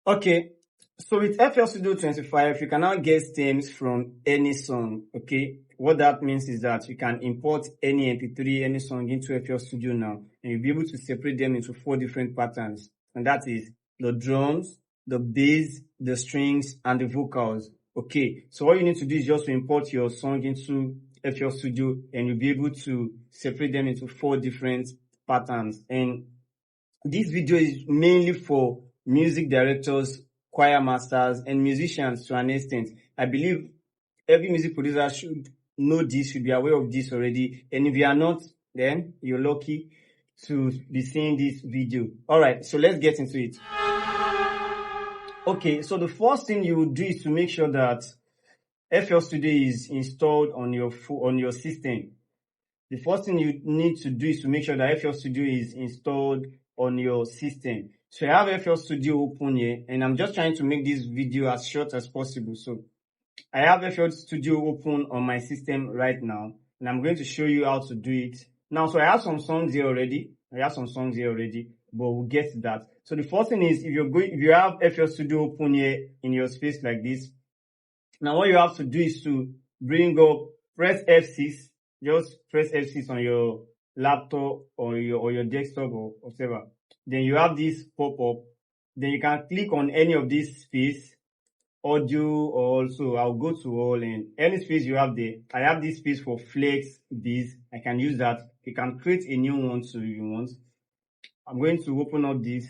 Okay, so with FL Studio 25, you can now get stems from any song, okay? What that means is that you can import any MP3, any song into FL Studio now, and you'll be able to separate them into 4 different patterns. And that is the drums, the bass, the strings, and the vocals. Okay, so all you need to do is just to import your song into FL Studio, and you'll be able to separate them into 4 different patterns. And this video is mainly for music directors, choir masters, and musicians to an extent. I believe every music producer should know this, should be aware of this already. And if you are not, then you're lucky to be seeing this video. Alright, so let's get into it. Okay, so the first thing you would do is to make sure that FL Studio is installed on your system. The first thing you need to do is to make sure that FL Studio is installed on your system. So I have FL Studio open here, and I'm just trying to make this video as short as possible. So I have FL Studio open on my system right now, and I'm going to show you how to do it. Now, so I have some songs here already. But we'll get to that. So the first thing is, if you have FL Studio open here in your space like this, now what you have to do is to press F6. Just press F6 on your laptop or your desktop or whatever. Then you have this pop-up. Then you can click on any of these space, audio, or also I'll go to all, and any space you have there. I have this space for flex this. I can use that. You can create a new one if you want. I'm going to open up this.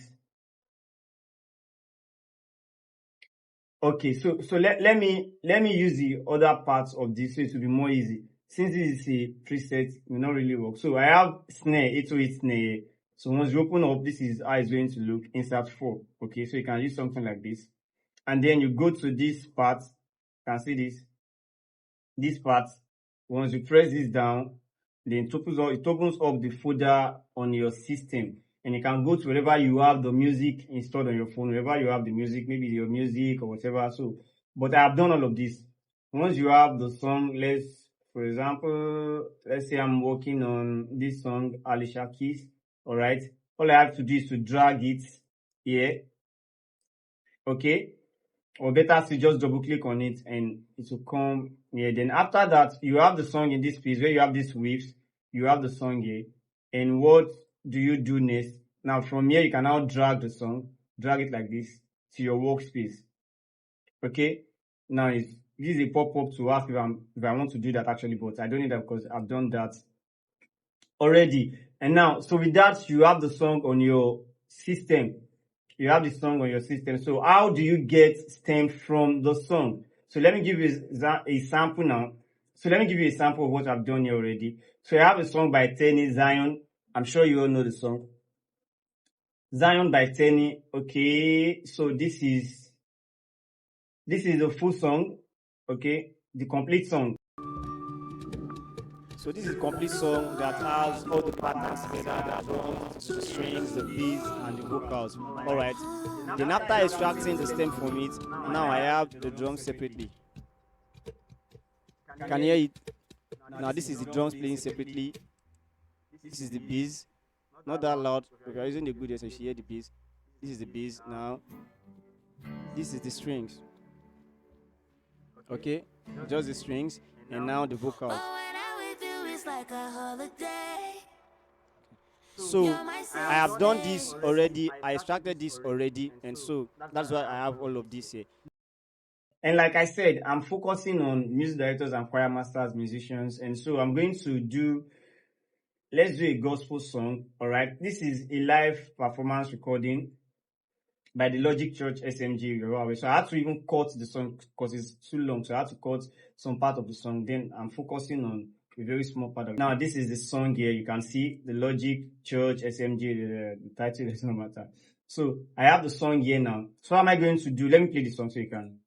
Okay, so let me use the other parts of this so it will be more easy. Since this is a preset, it will not really work. So I have snare, 808 snare. So once you open up, this is how it's going to look. Insert 4. Okay, so you can use something like this. And then you go to this part. You can see this. This part. Once you press this down, then it opens up the folder on your system. And you can go to wherever you have the music installed on your phone, wherever you have the music, maybe your music or whatever. So, but I have done all of this. Once you have the song, for example, let's say I'm working on this song, Alicia Keys. All right. All I have to do is to drag it here. Okay. Or better still, just double click on it and it will come here. Then after that, you have the song in this place where you have these waves. You have the song here. And what do you do next? Now from here, you can now drag the song, drag it like this to your workspace. Okay. Now this is a pop-up to ask if I want to do that actually, but I don't need that because I've done that already. And now, so with that, you have the song on your system. You have the song on your system. So how do you get stem from the song? So let me give you a sample now. So let me give you a sample of what I've done here already. So I have a song by Tenny, Zion. I'm sure you all know the song. Zion by Tenny. Okay, so this is the full song. Okay, the complete song. So this is a complete song that has all the patterns together, the drums, the strings, the beats, and the vocals. Alright. Then after extracting the stem from it, now I have the drums separately. You can hear it. Now this is the drums playing separately. This is the bass. Not that loud. If you're using the good ears, you should hear the bass. This is the bass now. This is the strings. Okay? Just the strings. And now the vocals. So I have done this already. I extracted this already, and so that's why I have all of this here. And like I said, I'm focusing on music directors and choir masters, musicians, and so I'm going to let's do a gospel song. All right, this is a live performance recording by the Logic Church SMG. So I had to even cut the song because it's too long. So I had to cut some part of the song. Then I'm focusing on a very small part of it. Now this is the song here. You can see the Logic Church SMG. The title does not matter. So I have the song here now. So what am I going to do? Let me play the song so you can.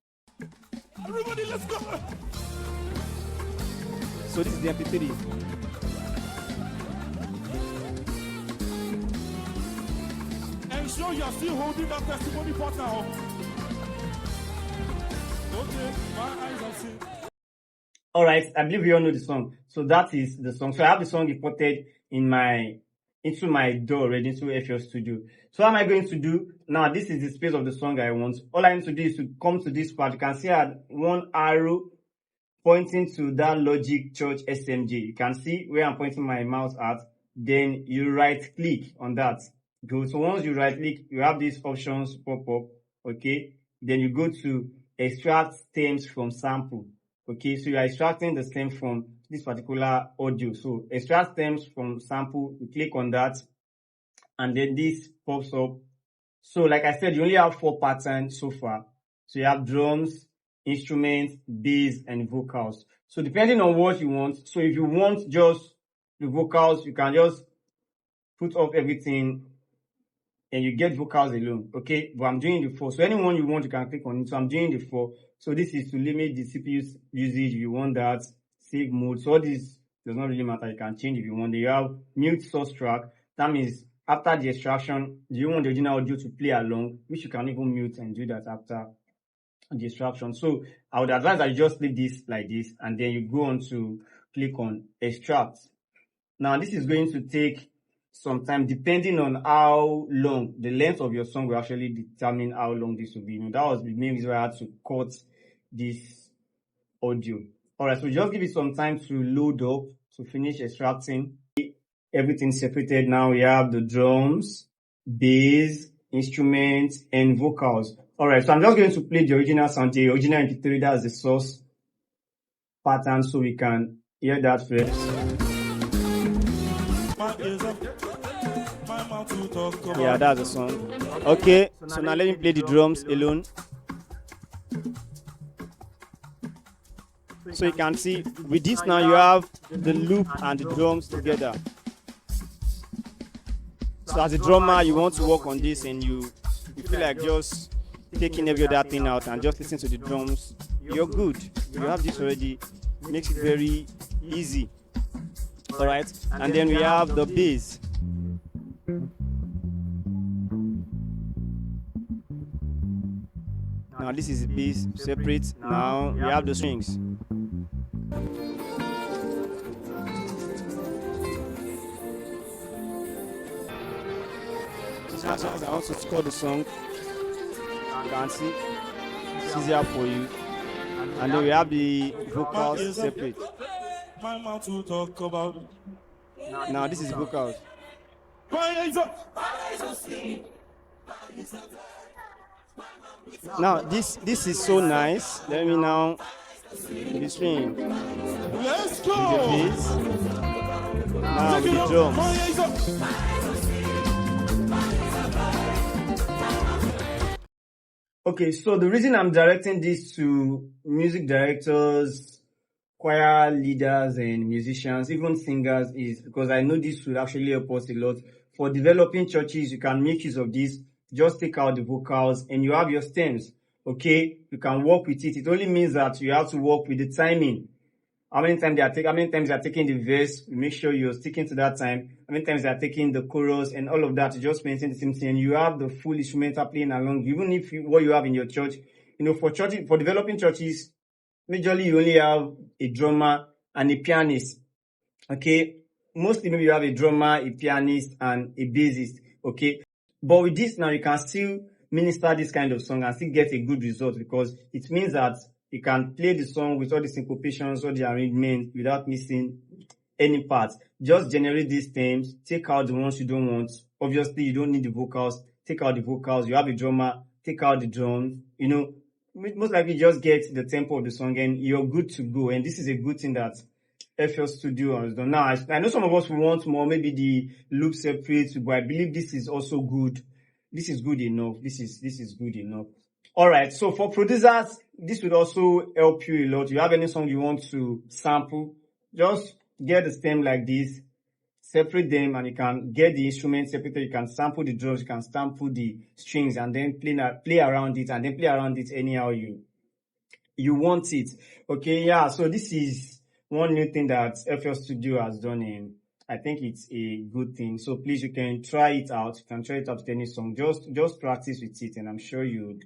Everybody, let's go. So this is the MP3. Ensure you are still holding that testimony part now. Okay, my eyes are seeing. Alright, I believe you all know the song. So that is the song. So I have the song imported in my into my DAW already, into FL Studio. So what am I going to do? Now, this is the space of the song I want. All I need to do is to come to this part. You can see I had one arrow pointing to that Logic Church SMG. You can see where I'm pointing my mouse at. Then you right click on that. Good. So once you right click, you have these options pop up. Okay. Then you go to extract stems from sample. Okay. So you are extracting the stem from this particular audio. So extract stems from sample. You click on that. And then this pops up. So like I said, you only have 4 patterns so far. So you have drums, instruments, bass, and vocals. So depending on what you want, so if you want just the vocals, you can just put off everything and you get vocals alone, okay? But I'm doing the 4. So anyone you want, you can click on it. So I'm doing the 4. So this is to limit the CPU usage. If you want that, save mode. So all this does not really matter. You can change if you want. You have mute source track. That means after the extraction, do you want the original audio to play along, which you can even mute and do that after the extraction. So I would advise that you just leave this like this, and then you go on to click on extract. Now this is going to take some time depending on how long the length of your song will actually determine how long this will be. You know, that was the main reason why I had to cut this audio. Alright, so just give it some time to load up to finish extracting. Everything separated. Now we have the drums, bass, instruments, and vocals. Alright, so I'm just going to play the original sound, the original MP3, that's the source pattern, so we can hear that first. Yeah, that's the song. Okay, so now let me play the drums alone. So you can see with this now you have the loop and the drums together. So as a drummer, you want to work on this and you feel like just taking every other thing out and just listen to the drums. You're good. You have this already. Makes it very easy. Alright, and then we have the bass. Now this is the bass separate. Now we have the strings. As I also score the song, you can see it's easier for you. And then we have the vocals separate. Now this is vocals. Now this is so nice. Let me now the string. Let's go. With the bass. Now with the drums. Okay, so the reason I'm directing this to music directors, choir leaders, and musicians, even singers, is because I know this will actually help us a lot. For developing churches, you can make use of this. Just take out the vocals and you have your stems. Okay, you can work with it. It only means that you have to work with the timing. How many times they are taking the verse, make sure you're sticking to that time. How many times they are taking the chorus and all of that to just maintain the same thing. And you have the full instrumental playing along, even if what you have in your church. You know, for developing churches, majorly you only have a drummer and a pianist. Okay, mostly maybe you have a drummer, a pianist, and a bassist. Okay, but with this now you can still minister this kind of song and still get a good result, because it means that you can play the song with all the syncopations, all the arrangements without missing any parts. Just generate these themes, take out the ones you don't want. Obviously, you don't need the vocals. Take out the vocals. You have a drummer, take out the drums. You know, most likely just get the tempo of the song and you're good to go. And this is a good thing that FL Studio has done. Now, I know some of us will want more, maybe the loop separate, but I believe this is also good. This is good enough. This is good enough. All right. So for producers, this would also help you a lot. You have any song you want to sample, just get the stem like this, separate them, and you can get the instruments separated. You can sample the drums, you can sample the strings, and then play around it, and then play around it anyhow you want it. Okay. Yeah. So this is one new thing that FL Studio has done, and I think it's a good thing. So please, you can try it out. You can try it out with any song. Just practice with it, and I'm sure you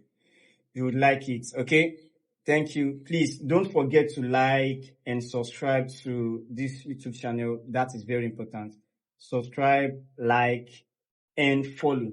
would like it. Okay. Thank you. Please don't forget to like and subscribe to this YouTube channel. That is very important. subscribe, like, and follow.